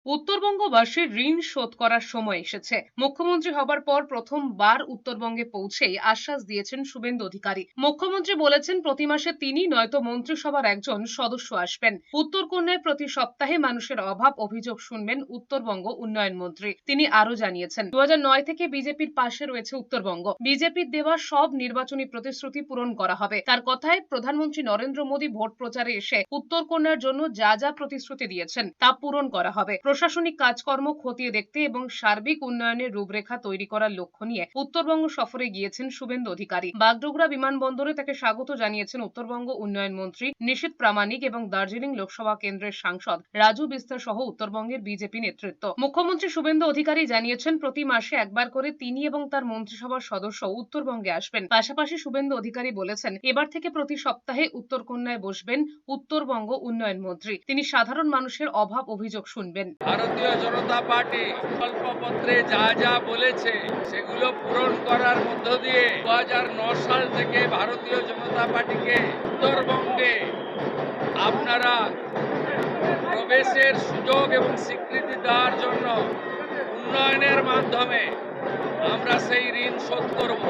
উত্তরবঙ্গবাসীর ঋণ শোধ করার সময় এসেছে। মুখ্যমন্ত্রী হবার পর প্রথমবার উত্তরবঙ্গে পৌঁছেই আশ্বাস দিয়েছেন শুভেন্দু অধিকারী। মুখ্যমন্ত্রী বলেছেন প্রতি মাসে তিনি নয়তো মন্ত্রিসভার একজন সদস্য আসবেন। উত্তরকন্যায় প্রতি সপ্তাহে মানুষের অভাব অভিযোগ শুনবেন উত্তরবঙ্গ উন্নয়ন মন্ত্রী। তিনি আরো জানিয়েছেন 2009 থেকে বিজেপির পাশে রয়েছে উত্তরবঙ্গ। বিজেপির দেওয়া সব নির্বাচনী প্রতিশ্রুতি পূরণ করা হবে। তার কথায় প্রধানমন্ত্রী নরেন্দ্র মোদী ভোট প্রচারে এসে উত্তরকন্যার জন্য যা যা প্রতিশ্রুতি দিয়েছেন তা পূরণ করা হবে। প্রশাসনিক কাজকর্ম খতিয়ে দেখতে এবং সার্বিক উন্নয়নের রূপরেখা তৈরি করার লক্ষ্য নিয়ে উত্তরবঙ্গ সফরে গিয়েছেন শুভেন্দু অধিকারী। বাগডোগরা বিমানবন্দরে তাকে স্বাগত জানিয়েছেন উত্তরবঙ্গ উন্নয়ন মন্ত্রী নিশীথ প্রামাণিক এবং দার্জিলিং লোকসভা কেন্দ্রের সাংসদ রাজু বিস্তার সহ উত্তরবঙ্গের বিজেপি নেতৃত্ব। মুখ্যমন্ত্রী শুভেন্দু অধিকারী জানিয়েছেন প্রতি মাসে একবার করে তিনি এবং তার মন্ত্রিসভার সদস্য উত্তরবঙ্গে আসবেন। পাশাপাশি শুভেন্দু অধিকারী বলেছেন এবার থেকে প্রতি সপ্তাহে উত্তরকন্যায় বসবেন উত্তরবঙ্গ উন্নয়ন মন্ত্রী। তিনি সাধারণ মানুষের অভাব অভিযোগ শুনবেন। ভারতীয় জনতা পার্টি সংকল্পপত্রে যা যা বলেছে সেগুলো পূরণ করার মধ্য দিয়ে 2009 সাল থেকে ভারতীয় জনতা পার্টিকে উত্তরবঙ্গে আপনারা প্রবেশের সুযোগ এবং স্বীকৃতি দেওয়ার জন্য উন্নয়নের মাধ্যমে আমরা সেই ঋণ শোধ করব।